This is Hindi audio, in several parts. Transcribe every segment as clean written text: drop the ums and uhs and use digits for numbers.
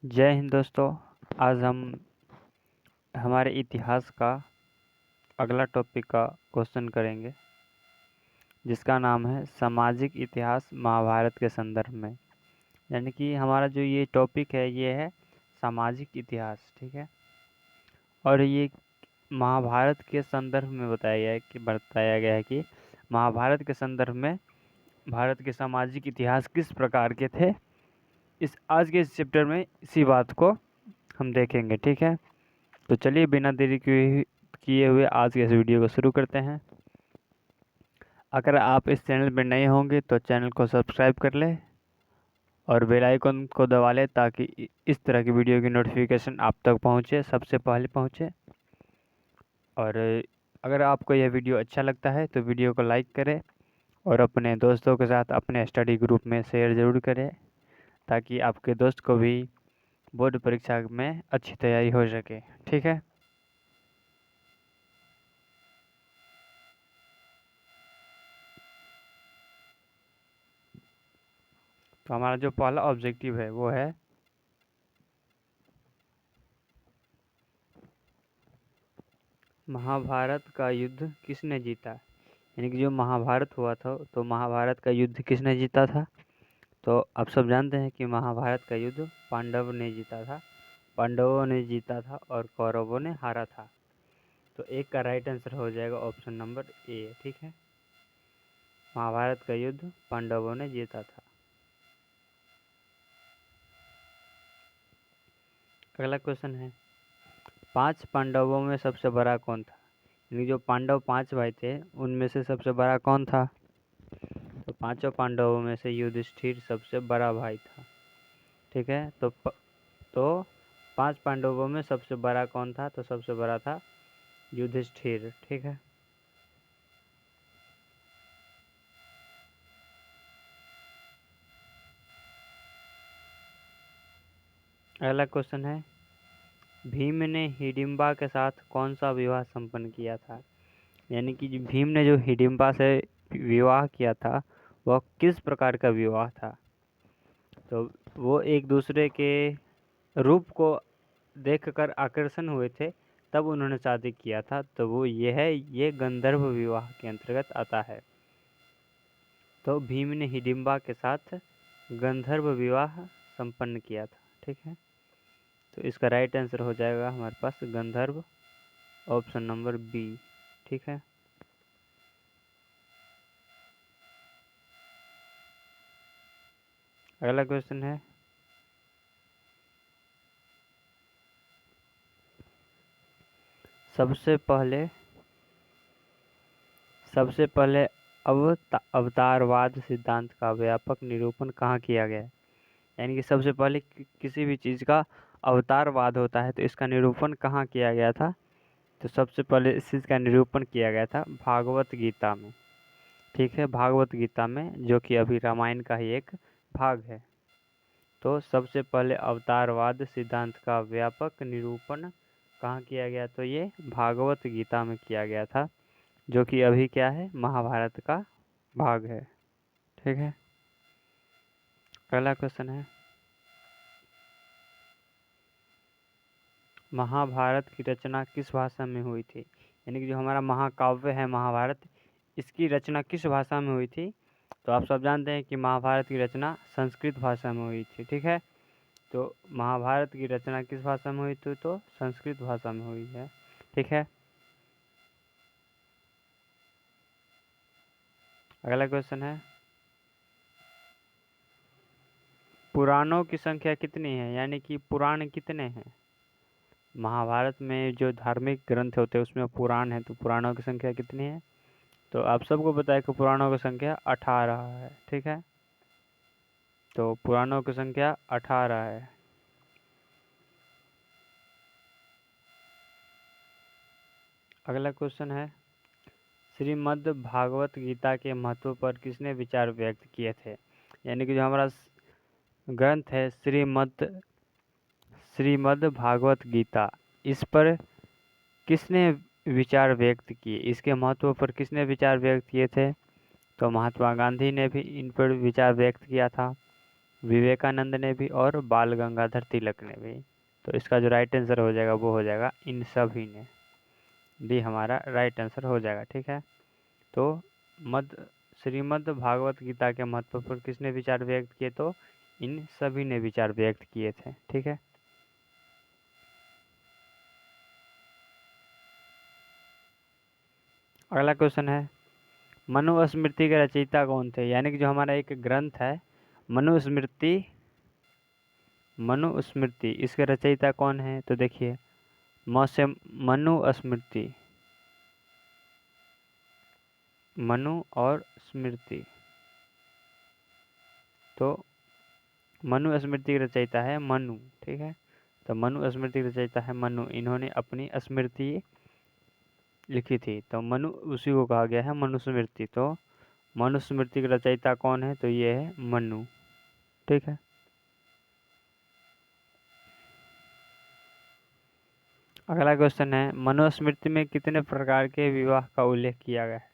जय हिंद दोस्तों। आज हम हमारे इतिहास का अगला टॉपिक का क्वेश्चन करेंगे, जिसका नाम है सामाजिक इतिहास महाभारत के संदर्भ में। यानी कि हमारा जो ये टॉपिक है ये है सामाजिक इतिहास, ठीक है। और ये महाभारत के संदर्भ में बताया गया है कि महाभारत के संदर्भ में भारत के सामाजिक इतिहास किस प्रकार के थे। आज के इस चैप्टर में इसी बात को हम देखेंगे, ठीक है। तो चलिए बिना देरी किए हुए आज के इस वीडियो को शुरू करते हैं। अगर आप इस चैनल पर नए होंगे तो चैनल को सब्सक्राइब कर लें और बेल आइकन को दबा लें ताकि इस तरह की वीडियो की नोटिफिकेशन आप तक पहुंचे, सबसे पहले पहुंचे। और अगर आपको यह वीडियो अच्छा लगता है तो वीडियो को लाइक करें और अपने दोस्तों के साथ अपने स्टडी ग्रुप में शेयर ज़रूर करें, ताकि आपके दोस्त को भी बोर्ड परीक्षा में अच्छी तैयारी हो सके, ठीक है। तो हमारा जो पहला ऑब्जेक्टिव है वो है महाभारत का युद्ध किसने जीता। यानी कि जो महाभारत हुआ था तो महाभारत का युद्ध किसने जीता था। तो आप सब जानते हैं कि महाभारत का युद्ध पांडव ने जीता था, पांडवों ने जीता था और कौरवों ने हारा था। तो एक का राइट आंसर हो जाएगा ऑप्शन नंबर ए, ठीक है। महाभारत का युद्ध पांडवों ने जीता था। अगला क्वेश्चन है 5 पांडवों में सबसे बड़ा कौन था। यानी जो पांडव 5 भाई थे उनमें से सबसे बड़ा कौन था। तो पांचों पांडवों में से युधिष्ठिर सबसे बड़ा भाई था, ठीक है। तो 5 पांडवों में सबसे बड़ा कौन था। तो सबसे बड़ा था युधिष्ठिर, ठीक है। अगला क्वेश्चन है भीम ने हिडिंबा के साथ कौन सा विवाह संपन्न किया था। यानी कि भीम ने जो हिडिंबा से विवाह किया था वह किस प्रकार का विवाह था। तो वो एक दूसरे के रूप को देखकर आकर्षण हुए थे, तब उन्होंने शादी किया था। तो वो ये गंधर्व विवाह के अंतर्गत आता है। तो भीम ने हिडिंबा के साथ गंधर्व विवाह संपन्न किया था, ठीक है। तो इसका राइट आंसर हो जाएगा हमारे पास गंधर्व, ऑप्शन नंबर बी, ठीक है। अगला क्वेश्चन है सबसे पहले अवतारवाद सिद्धांत का व्यापक निरूपण कहाँ किया गया है। यानी कि सबसे पहले किसी भी चीज़ का अवतारवाद होता है तो इसका निरूपण कहाँ किया गया था। तो सबसे पहले इस चीज़ का निरूपण किया गया था भागवत गीता में, ठीक है। भागवत गीता में, जो कि अभी रामायण का ही एक भाग है। तो सबसे पहले अवतारवाद सिद्धांत का व्यापक निरूपण कहाँ किया गया। तो ये भागवत गीता में किया गया था, जो कि अभी क्या है, महाभारत का भाग है, ठीक है। अगला क्वेश्चन है महाभारत की रचना किस भाषा में हुई थी। यानी कि जो हमारा महाकाव्य है महाभारत, इसकी रचना किस भाषा में हुई थी। तो आप सब जानते हैं कि महाभारत की रचना संस्कृत भाषा में हुई थी, ठीक है। तो महाभारत की रचना किस भाषा में हुई थी। तो संस्कृत भाषा में हुई है, ठीक है। अगला क्वेश्चन है पुराणों की संख्या कितनी है। यानी कि पुराण कितने हैं। महाभारत में जो धार्मिक ग्रंथ होते हैं उसमें पुराण है, तो पुराणों की संख्या कितनी है। तो आप सबको पता है कि पुराणों की संख्या 18 है, ठीक है। तो पुराणों की संख्या 18 है। अगला क्वेश्चन है श्रीमद् भागवत गीता के महत्व पर किसने विचार व्यक्त किए थे। यानी कि जो हमारा ग्रंथ है श्रीमद् भागवत गीता, इस पर किसने विचार व्यक्त किए, इसके महत्व पर किसने विचार व्यक्त किए थे। तो महात्मा गांधी ने भी इन पर विचार व्यक्त किया था। विवेकानंद ने भी और बाल गंगाधर तिलक ने भी। तो इसका जो राइट आंसर हो जाएगा वो हो जाएगा इन सभी ने। डी हमारा राइट आंसर हो जाएगा। ठीक है, तो श्रीमद् भागवत गीता के महत्व पर किसने विचार व्यक्त किए? तो इन सभी ने विचार व्यक्त किए थे। ठीक है, अगला क्वेश्चन है मनुस्मृति के रचयिता कौन थे? यानी कि जो हमारा एक ग्रंथ है मनुस्मृति, इसके रचयिता कौन है? तो देखिए मनुस्मृति, मनु और स्मृति, तो मनुस्मृति के रचयिता है मनु। ठीक है, तो मनुस्मृति के रचयिता है मनु। इन्होंने अपनी स्मृति लिखी थी, तो मनु उसी को कहा गया है मनुस्मृति। तो मनुस्मृति के रचयिता कौन है? तो ये है मनु। ठीक है, अगला क्वेश्चन है मनुस्मृति में कितने प्रकार के विवाह का उल्लेख किया गया है?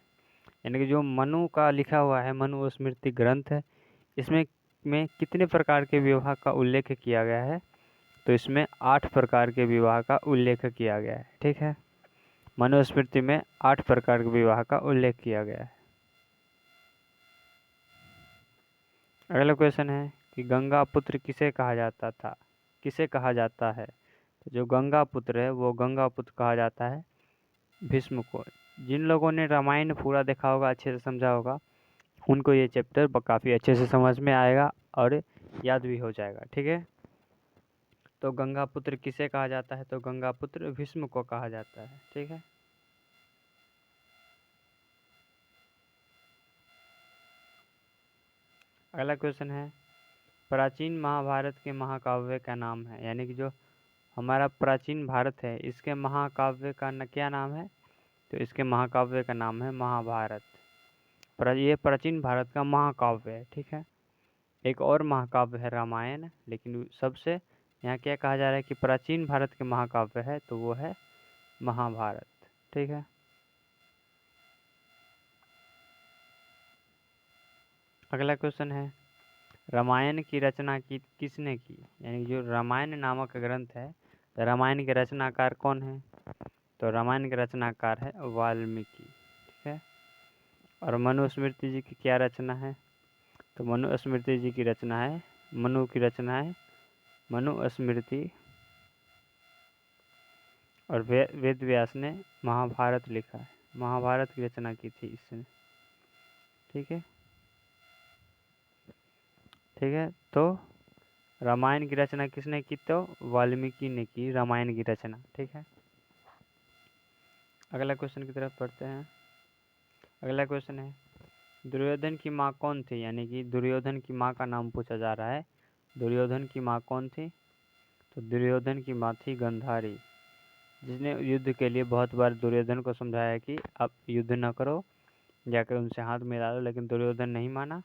यानी कि जो मनु का लिखा हुआ है मनुस्मृति ग्रंथ है, इसमें कितने प्रकार के विवाह का उल्लेख किया गया है? तो इसमें 8 प्रकार के विवाह का उल्लेख किया गया है। ठीक है, मनुस्मृति में 8 प्रकार के विवाह का उल्लेख किया गया है। अगला क्वेश्चन है कि गंगा पुत्र किसे कहा जाता था? किसे कहा जाता है? तो जो गंगा पुत्र है वो गंगा पुत्र कहा जाता है भीष्म को। जिन लोगों ने रामायण पूरा देखा होगा, अच्छे से समझा होगा, उनको ये चैप्टर काफ़ी अच्छे से समझ में आएगा और याद भी हो जाएगा। ठीक है, तो गंगा पुत्र किसे कहा जाता है? तो गंगा पुत्र भीष्म को कहा जाता है। ठीक है, अगला क्वेश्चन है प्राचीन महाभारत के महाकाव्य का नाम है? यानी कि जो हमारा प्राचीन भारत है इसके महाकाव्य का क्या नाम है? तो इसके महाकाव्य का नाम है महाभारत। ये प्राचीन भारत का महाकाव्य है। ठीक है, एक और महाकाव्य है रामायण, लेकिन सबसे यहाँ क्या कहा जा रहा है कि प्राचीन भारत के महाकाव्य है, तो वो है महाभारत। ठीक है, अगला क्वेश्चन है रामायण की रचना किसने की? यानी जो रामायण नामक ग्रंथ है, तो रामायण के रचनाकार कौन है? तो रामायण के रचनाकार है वाल्मीकि। ठीक है, और मनुस्मृति जी की क्या रचना है? तो मनुस्मृति जी की रचना है, मनु की रचना है मनुस्मृति, और वेद व्यास ने महाभारत लिखा है, महाभारत की रचना की थी इसने। ठीक है, ठीक है, तो रामायण की रचना किसने की? तो वाल्मीकि ने की रामायण की रचना। ठीक है, अगला क्वेश्चन की तरफ पढ़ते हैं। अगला क्वेश्चन है दुर्योधन की माँ कौन थी? यानी कि दुर्योधन की माँ का नाम पूछा जा रहा है। दुर्योधन की माँ कौन थी? तो दुर्योधन की माँ थी गांधारी, जिसने युद्ध के लिए बहुत बार दुर्योधन को समझाया कि आप युद्ध न करो, जाकर उनसे हाथ मिला लो, लेकिन दुर्योधन नहीं माना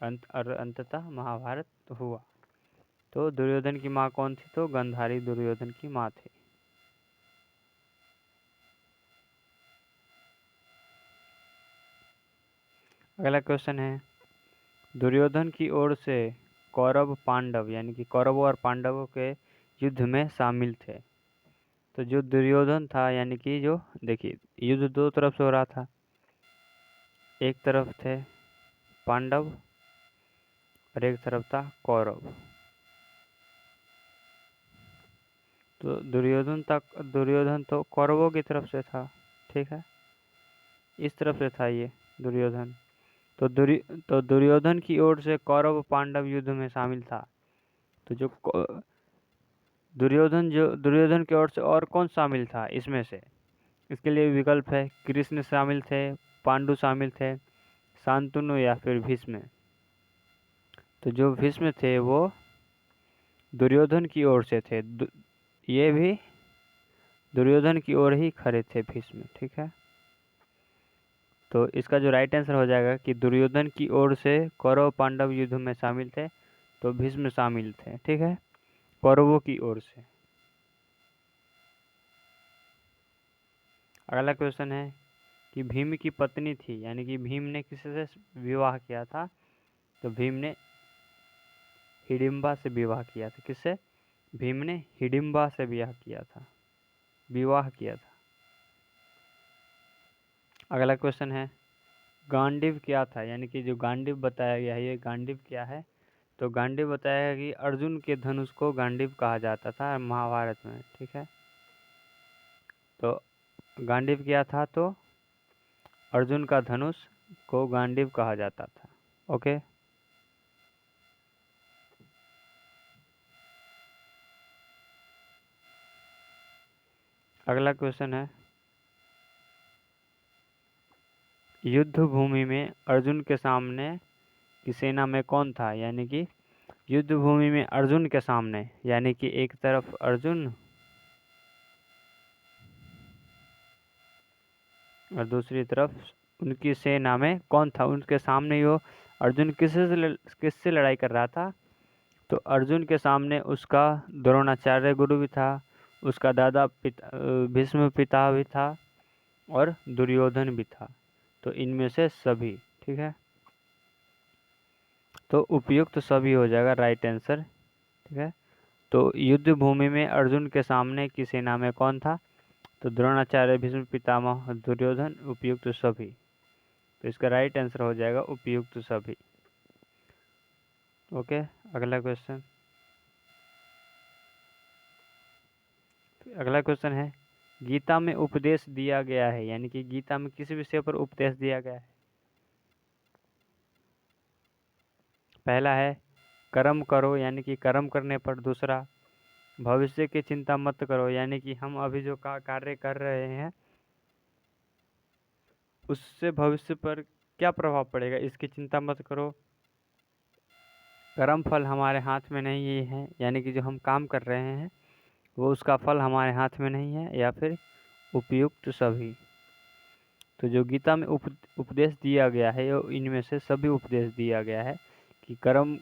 और अंततः महाभारत हुआ। तो दुर्योधन की माँ कौन थी? तो गांधारी दुर्योधन की माँ थी। अगला क्वेश्चन है दुर्योधन की ओर से कौरव पांडव, यानी कि कौरवों और पांडवों के युद्ध में शामिल थे। तो जो दुर्योधन था, यानी कि जो देखिए युद्ध दो तरफ से हो रहा था, एक तरफ थे पांडव और एक तरफ था कौरव। तो दुर्योधन तो कौरवों की तरफ से था। ठीक है, इस तरफ से था ये दुर्योधन। तो दुर्योधन की ओर से कौरव पांडव युद्ध में शामिल था। तो जो दुर्योधन की ओर से और कौन शामिल था इसमें से? इसके लिए विकल्प है, कृष्ण शामिल थे, पांडु शामिल थे, शांतनु या फिर भीष्म। तो जो भीष्म थे वो दुर्योधन की ओर से थे, ये भी दुर्योधन की ओर ही खड़े थे भीष्म। ठीक है, तो इसका जो राइट आंसर हो जाएगा कि दुर्योधन की ओर से कौरव पांडव युद्ध में शामिल थे, तो भीष्म शामिल थे। ठीक है, कौरवों की ओर से। अगला क्वेश्चन है कि भीम की पत्नी थी, यानी कि भीम ने किससे विवाह किया था? तो भीम ने हिडिंबा से विवाह किया था। किससे? भीम ने हिडिंबा से विवाह किया था। अगला क्वेश्चन है, गांडीव क्या था? यानी कि जो गांडीव बताया गया है, ये गांडीव क्या है? तो गांडीव बताया है कि अर्जुन के धनुष को गांडीव कहा जाता था महाभारत में। ठीक है, तो गांडीव क्या था? तो अर्जुन का धनुष को गांडीव कहा जाता था। ओके, अगला क्वेश्चन है, युद्ध भूमि में अर्जुन के सामने की सेना में कौन था? यानी कि युद्ध भूमि में अर्जुन के सामने, यानी कि एक तरफ अर्जुन और दूसरी तरफ उनकी सेना में कौन था? उनके सामने वो अर्जुन किससे लड़ाई कर रहा था? तो अर्जुन के सामने उसका द्रोणाचार्य गुरु भी था, उसका दादा भीष्म पिता भी था और दुर्योधन भी था। तो इनमें से सभी। ठीक है, तो उपयुक्त सभी हो जाएगा राइट आंसर। ठीक है, तो युद्ध भूमि में अर्जुन के सामने की सेना में कौन था? तो द्रोणाचार्य, भीष्म पितामह, दुर्योधन, उपयुक्त सभी। तो इसका राइट आंसर हो जाएगा उपयुक्त सभी। ओके, अगला क्वेश्चन। अगला क्वेश्चन है, गीता में उपदेश दिया गया है, यानी कि गीता में किस विषय पर उपदेश दिया गया है? पहला है कर्म करो, यानी कि कर्म करने पर। दूसरा, भविष्य की चिंता मत करो, यानी कि हम अभी जो कार्य कर रहे हैं उससे भविष्य पर क्या प्रभाव पड़ेगा, इसकी चिंता मत करो। कर्म फल हमारे हाथ में नहीं है, यानी कि जो हम काम कर रहे हैं वो उसका फल हमारे हाथ में नहीं है। या फिर उपयुक्त सभी। तो जो गीता में उपदेश दिया गया है, इनमें से सभी उपदेश दिया गया है कि कर्म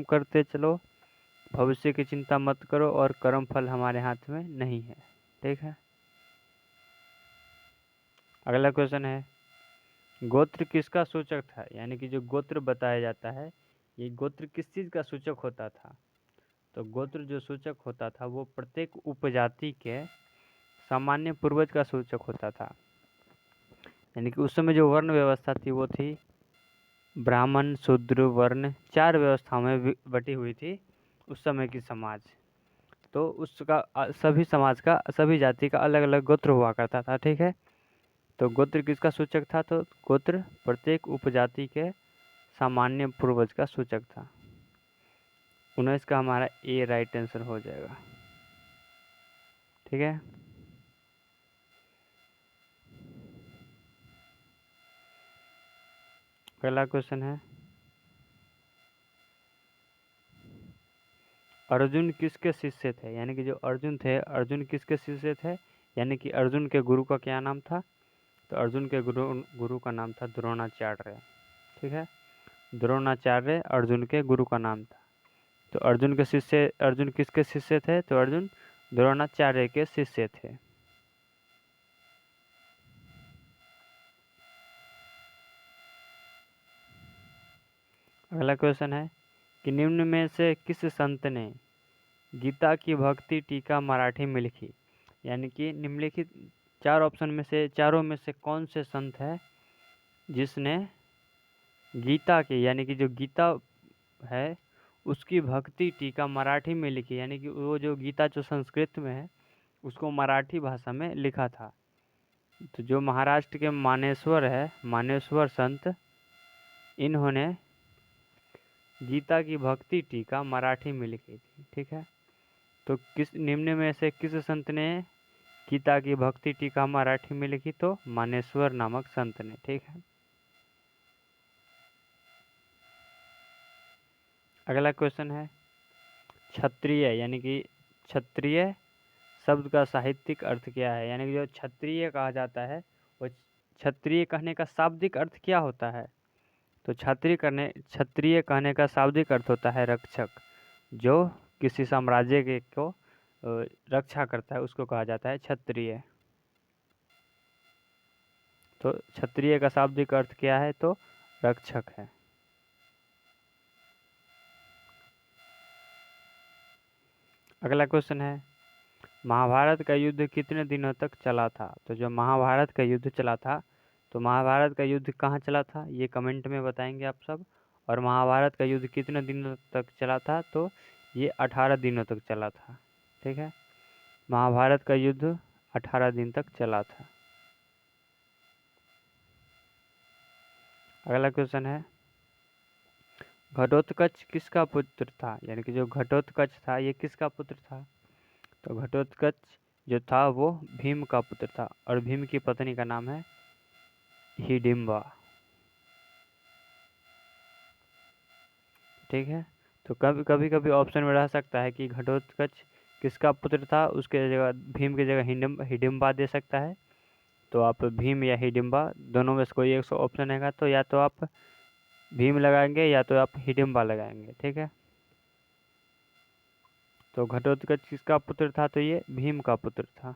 करते चलो, भविष्य की चिंता मत करो और कर्म फल हमारे हाथ में नहीं है। ठीक है, अगला क्वेश्चन है, गोत्र किसका सूचक था? यानी कि जो गोत्र बताया जाता है, ये गोत्र किस चीज़ का सूचक होता था? तो गोत्र जो सूचक होता था वो प्रत्येक उपजाति के सामान्य पूर्वज का सूचक होता था। यानी कि उस समय जो वर्ण व्यवस्था थी वो थी ब्राह्मण, शूद्र, वर्ण, 4 व्यवस्थाओं में बटी हुई थी उस समय की समाज। तो उसका सभी समाज का, सभी जाति का अलग अलग गोत्र हुआ करता था। ठीक है, तो गोत्र किसका सूचक था? तो गोत्र प्रत्येक उपजाति के सामान्य पूर्वज का सूचक था। 19 का हमारा ए राइट आंसर हो जाएगा। ठीक है, अगला क्वेश्चन है, अर्जुन किसके शिष्य थे? यानी कि जो अर्जुन थे, अर्जुन किसके शिष्य थे? यानी कि अर्जुन के गुरु का क्या नाम था? तो अर्जुन के गुरु का नाम था द्रोणाचार्य। ठीक है, द्रोणाचार्य अर्जुन के गुरु का नाम था। तो अर्जुन किसके शिष्य थे? तो अर्जुन द्रोणाचार्य के शिष्य थे। अगला क्वेश्चन है कि निम्न में से किस संत ने गीता की भक्ति टीका मराठी में लिखी? यानी कि निम्नलिखित 4 ऑप्शन में से, चारों में से कौन से संत है जिसने गीता की, यानी कि जो गीता है उसकी भक्ति टीका मराठी में लिखी? यानी कि वो जो गीता जो संस्कृत में है उसको मराठी भाषा में लिखा था। तो जो महाराष्ट्र के मानेश्वर संत, इन्होंने गीता की भक्ति टीका मराठी में लिखी थी। ठीक है, तो निम्न में से किस संत ने गीता की भक्ति टीका मराठी में लिखी? तो मानेश्वर नामक संत ने। ठीक है, अगला क्वेश्चन है, क्षत्रिय, यानी कि क्षत्रिय शब्द का साहित्यिक अर्थ क्या है? यानी कि जो क्षत्रिय कहा जाता है वो क्षत्रिय कहने का शाब्दिक अर्थ क्या होता है? तो क्षत्रिय कहने का शाब्दिक अर्थ होता है रक्षक। जो किसी साम्राज्य के को रक्षा करता है उसको कहा जाता है क्षत्रिय। तो क्षत्रिय का शाब्दिक अर्थ क्या है? तो रक्षक है। अगला क्वेश्चन है, महाभारत का युद्ध कितने दिनों तक चला था? तो जो महाभारत का युद्ध चला था, तो महाभारत का युद्ध कहाँ चला था, ये कमेंट में बताएंगे आप सब। और महाभारत का युद्ध कितने दिनों तक चला था? तो ये 18 दिनों तक चला था। ठीक है, महाभारत का युद्ध 18 दिन तक चला था। अगला क्वेश्चन है, घटोत्कच किसका पुत्र था? यानी कि जो घटोत्कच था ये किसका पुत्र था? तो घटोत्कच जो था वो भीम का पुत्र था, और भीम की पत्नी का नाम है हिडिंबा। ठीक है, तो कभी कभी ऑप्शन में रह सकता है कि घटोत्कच किसका पुत्र था, उसके जगह भीम की जगह हिडिंबा दे सकता है। तो आप भीम या हिडिंबा दोनों में से कोई एक ऑप्शन रहेगा, तो या तो आप भीम लगाएंगे या तो आप हिडिंबा लगाएंगे। ठीक है, तो घटोत्कच किसका पुत्र था? तो ये भीम का पुत्र था।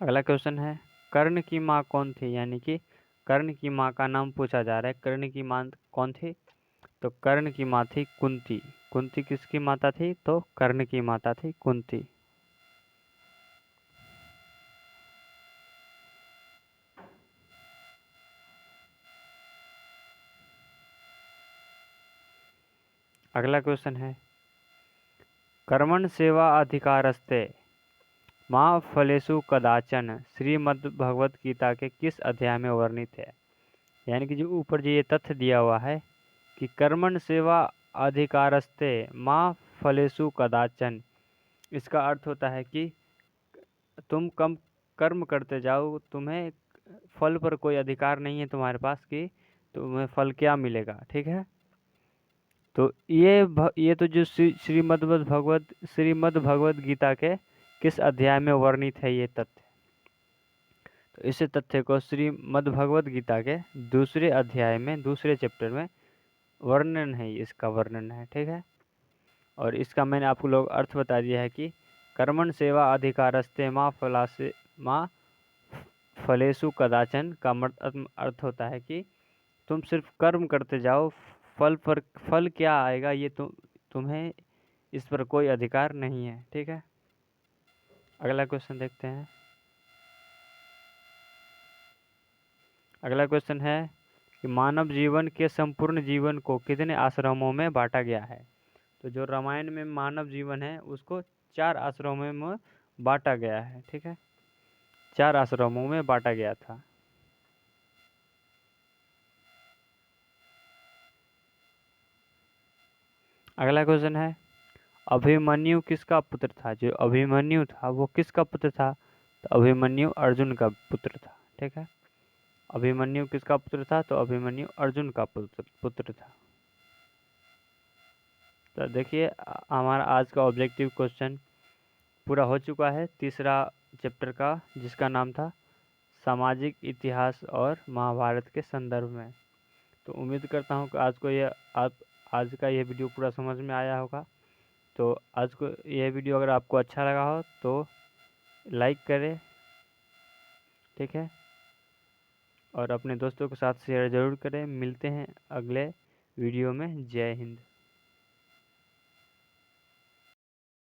अगला क्वेश्चन है, कर्ण की माँ कौन थी? यानी कि कर्ण की माँ का नाम पूछा जा रहा है, कर्ण की माँ कौन थी? तो कर्ण की माँ थी कुंती। कुंती किसकी माता थी? तो कर्ण की माता थी कुंती। अगला क्वेश्चन है, कर्मण सेवा अधिकारस्ते माँ फलेषु कदाचन श्रीमद् भगवत गीता के किस अध्याय में वर्णित है? यानी कि जो ऊपर जो ये तथ्य दिया हुआ है कि कर्मण सेवा अधिकारस्ते माँ फलेषु कदाचन, इसका अर्थ होता है कि तुम कम कर्म करते जाओ, तुम्हें फल पर कोई अधिकार नहीं है तुम्हारे पास कि तुम्हें फल क्या मिलेगा। ठीक है, तो ये तो जो श्रीमद् भगवत गीता के किस अध्याय में वर्णित है ये तथ्य? तो इस तथ्य को श्रीमद् भगवत गीता के दूसरे अध्याय में दूसरे चैप्टर में वर्णन है, इसका वर्णन है। ठीक है, और इसका मैंने आपको लोग अर्थ बता दिया है कि कर्मण सेवा अधिकारस्ते माँ फलेषु कदाचन का अर्थ होता है कि तुम सिर्फ कर्म करते जाओ, फल क्या आएगा ये तुम्हें इस पर कोई अधिकार नहीं है। ठीक है, अगला क्वेश्चन देखते हैं। अगला क्वेश्चन है कि मानव जीवन के संपूर्ण जीवन को कितने आश्रमों में बांटा गया है? तो जो रामायण में मानव जीवन है उसको 4 आश्रमों में बांटा गया है। ठीक है, 4 आश्रमों में बांटा गया था। अगला क्वेश्चन है, अभिमन्यु किसका पुत्र था? जो अभिमन्यु था वो किसका पुत्र था? तो अभिमन्यु अर्जुन का पुत्र था। ठीक है, अभिमन्यु किसका पुत्र था? तो अभिमन्यु अर्जुन का पुत्र था। तो देखिए हमारा आज का ऑब्जेक्टिव क्वेश्चन पूरा हो चुका है, तीसरा चैप्टर का, जिसका नाम था सामाजिक इतिहास और महाभारत के संदर्भ में। तो उम्मीद करता हूँ कि आज का यह वीडियो पूरा समझ में आया होगा। तो आज को यह वीडियो अगर आपको अच्छा लगा हो तो लाइक करें। ठीक है, और अपने दोस्तों के साथ शेयर ज़रूर करें। मिलते हैं अगले वीडियो में। जय हिंद।